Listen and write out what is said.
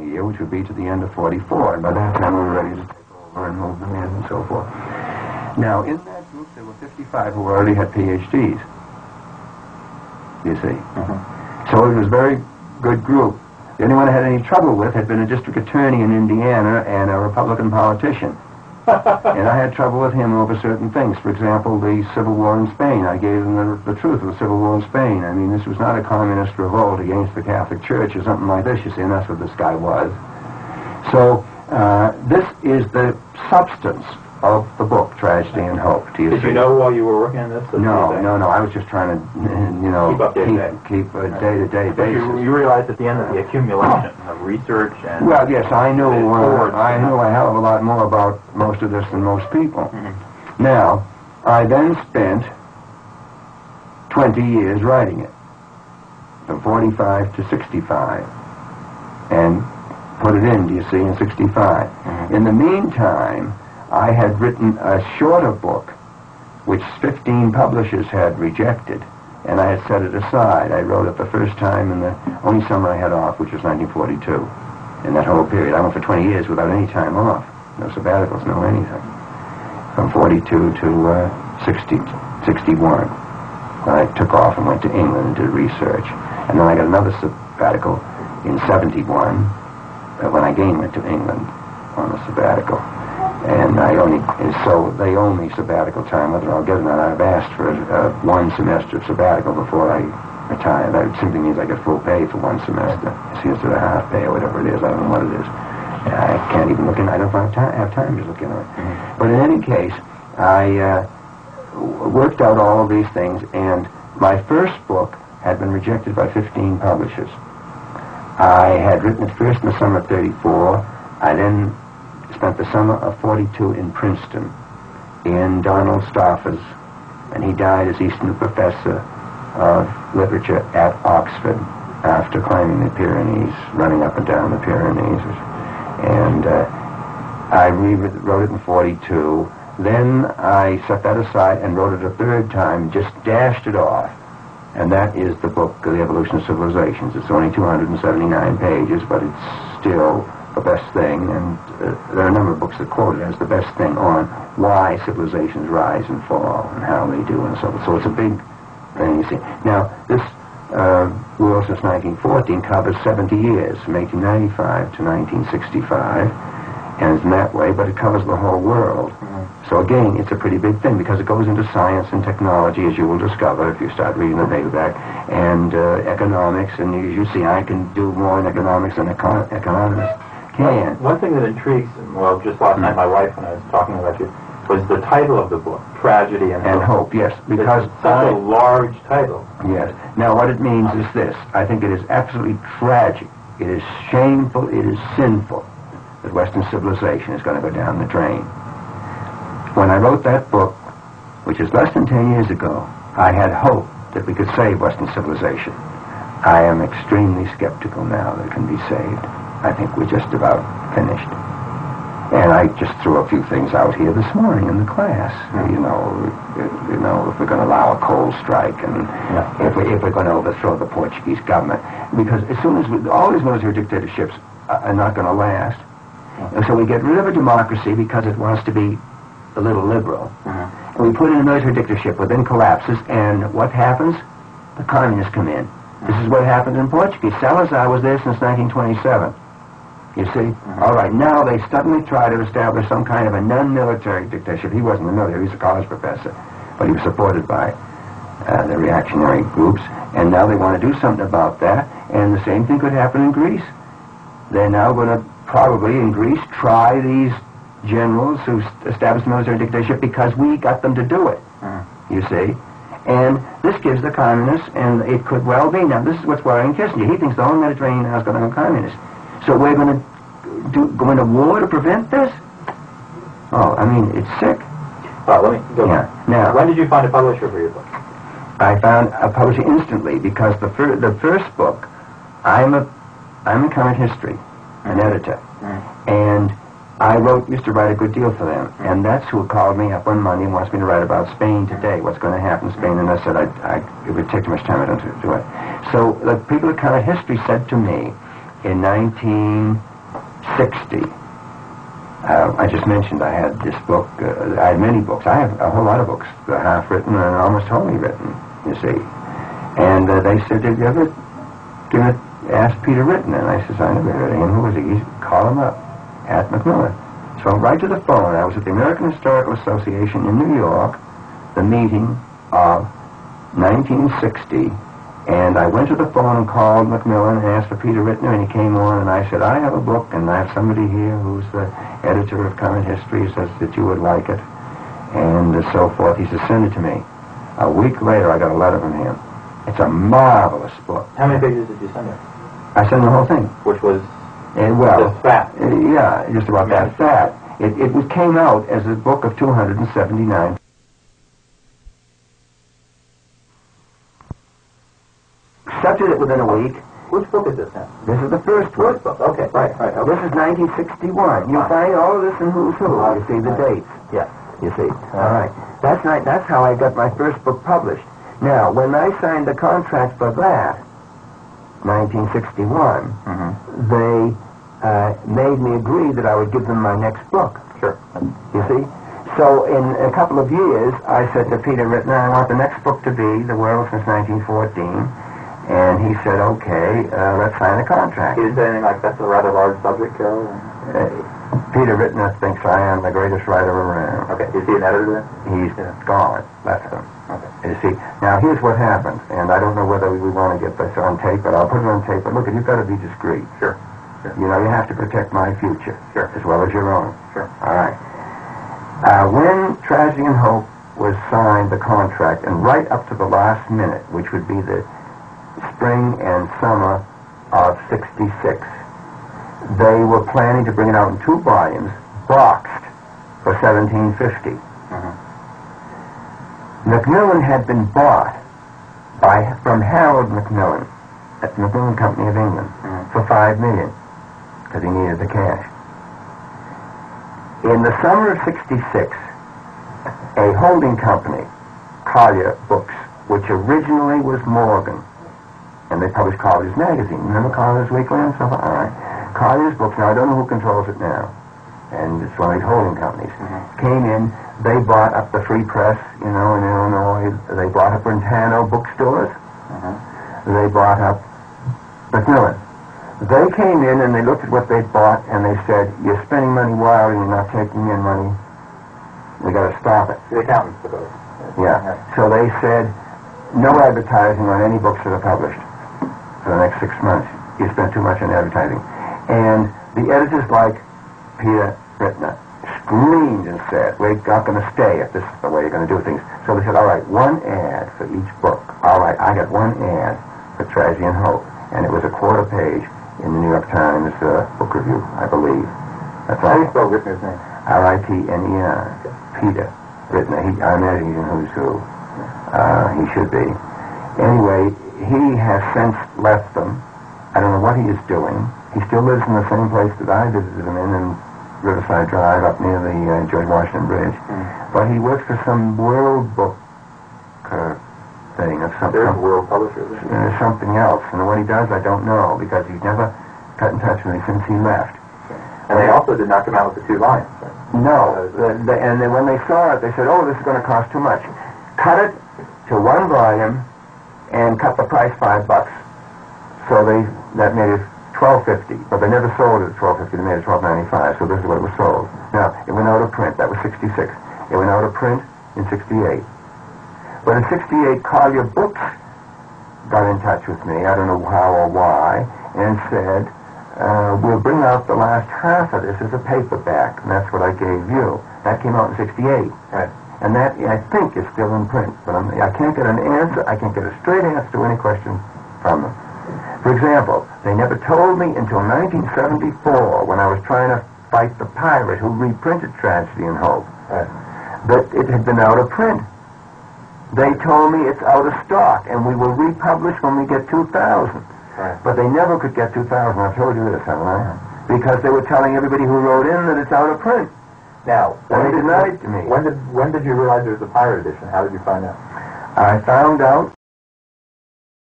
a year, which would be to the end of 44. And by that time, we were ready to take over and move them in and so forth. Now, in that group, there were 55 who already had PhDs, you see. So it was a very good group. The only one I had any trouble with had been a district attorney in Indiana and a Republican politician. And I had trouble with him over certain things. For example, the Civil War in Spain. I gave him the truth of the Civil War in Spain. I mean, this was not a communist revolt against the Catholic Church or something like this, you see, and that's what this guy was. So this is the substance of the book, Tragedy and Hope. Did you know while you were working on this? No. I was just trying to, keep a day-to-day basis. You realized at the end of the accumulation of research and... Well, yes, I knew a hell of a lot more about most of this than most people. Now, I then spent 20 years writing it, from 45 to 65, and put it in, do you see, in 65. In the meantime, I had written a shorter book, which 15 publishers had rejected, and I had set it aside. I wrote it the first time in the only summer I had off, which was 1942. In that whole period, I went for 20 years without any time off. No sabbaticals, no anything. From 42 to 61. I took off and went to England and did research. And then I got another sabbatical in 71, when I again went to England on a sabbatical. And so they owe me sabbatical time, whether I'll get it or not. I've asked for one semester of sabbatical before I retire. That simply means I get full pay for one semester. See, instead of half pay or whatever it is. I don't know what it is. I can't even look in. I don't have time to look into it. But in any case, I worked out all of these things, and my first book had been rejected by 15 publishers. I had written it first in the summer of 34. I then spent the summer of 42 in Princeton, in Donald Stoffer's, and he died as Eastern Professor of Literature at Oxford after climbing the Pyrenees, running up and down the Pyrenees. And I wrote it in 42. Then I set that aside and wrote it a third time, just dashed it off. And that is the book, The Evolution of Civilizations. It's only 279 pages, but it's still the best thing, and there are a number of books that quote it as the best thing on why civilizations rise and fall and how they do and so forth. So it's a big thing, you see. Now, this world since 1914 covers 70 years, from 1895 to 1965, and it's in that way, but it covers the whole world. So again, it's a pretty big thing because it goes into science and technology, as you will discover if you start reading the paperback, and economics, and as you see, I can do more in economics than economists can. One thing that intrigues, well, just last night my wife, when I was talking about you, was the title of the book, Tragedy and Hope. Yes, because it's such a large title. Yes. Now, what it means is this. I think it is absolutely tragic. It is shameful. It is sinful that Western civilization is going to go down the drain. When I wrote that book, which is less than 10 years ago, I had hope that we could save Western civilization. I am extremely skeptical now that it can be saved. I think we're just about finished. And I just threw a few things out here this morning in the class. You know, if we're going to allow a coal strike, and if we're going to overthrow the Portuguese government, because as soon as all these military dictatorships are not going to last, and so we get rid of a democracy because it wants to be a little liberal, and we put in a military dictatorship, but then collapses, and what happens? The communists come in. This is what happened in Portugal. Salazar was there since 1927. You see? All right, now they suddenly try to establish some kind of a non-military dictatorship. He wasn't in the military, he was a college professor, but he was supported by the reactionary groups, and now they want to do something about that, and the same thing could happen in Greece. They're now going to probably, in Greece, try these generals who established the military dictatorship because we got them to do it, you see? And this gives the communists, and it could well be, now this is what's worrying Kissinger. He thinks the whole Mediterranean now is going to go communist. So we're going to go into war to prevent this? Oh, I mean, it's sick. Let me go on. Now, when did you find a publisher for your book? I found a publisher instantly because the first book, I'm in current history, an editor, and I used to write a good deal for them, and that's who called me up one Monday and wants me to write about Spain today, what's going to happen in Spain, and I said it would take too much time, I don't do it. So the people at Current History said to me in 60. I just mentioned I had this book. I had many books. I have a whole lot of books, half written and almost wholly written, you see. And they said, "Have you ever asked Peter Rittner?" And I says, "I never heard of him. Who was he?" Call him up at Macmillan. So right to the phone. I was at the American Historical Association in New York, the meeting of 1960, and I went to the phone and called Macmillan and asked for Peter Rittner, and he came on, and I said, "I have a book, and I have somebody here who's the editor of Current History, says that you would like it," and so forth. He says, "Send it to me." A week later, I got a letter from him. It's a marvelous book. How many pages did you send him? I sent the whole thing. Which was well, just fat. Yeah, just about that fat. It came out as a book of 279. Accepted it within a week. Which book is this now? This is the first one. First book. Okay, right. Okay. This is 1961. You'll find all of this in Who's Who. You see the dates. Yes. You see. All right. That's how I got my first book published. Now, when I signed the contract for that, 1961, they made me agree that I would give them my next book. Sure. You see? So in a couple of years, I said to Peter Rittner, "I want the next book to be The World Since 1914. And he said, "Okay, let's sign a contract." He didn't say anything like, "That's a rather large subject, Carroll"? Peter Rittner thinks I am the greatest writer around. Okay. Is he an editor? He's gone. Left him. Okay. You see, now here's what happened, and I don't know whether we want to get this on tape, but I'll put it on tape. But look, you've got to be discreet. Sure. You know, you have to protect my future, as well as your own. Sure. All right. When Tragedy and Hope was signed, the contract, and right up to the last minute, which would be the spring and summer of '66, they were planning to bring it out in 2 volumes, boxed, for $17.50. Macmillan had been bought from Harold Macmillan at the Macmillan Company of England for $5 million, because he needed the cash. In the summer of '66, a holding company, Collier Books, which originally was Morgan, and they published Collier's magazine. Remember Collier's Weekly and stuff? All right. Collier's Books, now I don't know who controls it now, and it's one of these holding companies, came in. They bought up the Free Press, you know, in Illinois. They bought up Brentano bookstores. They bought up Macmillan. They came in and they looked at what they'd bought and they said, "You're spending money wildly, you're not taking in money. We got to stop it." The accountants suppose. Yeah. So they said, "No advertising on any books that are published for the next 6 months. You spent too much on advertising." And the editors, like Peter Rittner, screamed and said, "We're not going to stay if this is the way you're going to do things." So they said, "All right, 1 ad for each book." All right, I got 1 ad for Tragedy and Hope, and it was a 1/4 page in the New York Times book review, I believe. That's all. How do you spell Rittner's name? R-I-T-N-E-R. Peter Rittner. I imagine he's in Who's Who. He should be. Anyway, he has since left them. I don't know what he is doing. He still lives in the same place that I visited him in Riverside Drive, up near the George Washington Bridge. But he works for some World Book thing or something. There's World Publishers. Something else. And what he does, I don't know, because he's never got in touch with me since he left. And they also did not come out with the 2 volumes. Right? No. And then when they saw it, they said, "Oh, this is going to cost too much. Cut it to 1 volume and cut the price $5." So that made it $12.50, but they never sold it at $12.50. They made it $12.95. So this is what it was sold. Now it went out of print. That was '66. It went out of print in '68. But in '68, Collier Books got in touch with me. I don't know how or why, and said, "We'll bring out the last half of this as a paperback," and that's what I gave you. That came out in '68. Right. And that, I think, is still in print. But I can't get an answer. I can't get a straight answer to any question from them. For example, they never told me until 1974, when I was trying to fight the pirate who reprinted Tragedy and Hope, that it had been out of print. They told me it's out of stock, and we will republish when we get 2,000. Right. But they never could get 2,000. I've told you this, haven't I? Because they were telling everybody who wrote in that it's out of print. Now, And they denied it to me. when did you realize there was a pirate edition? How did you find out? I found out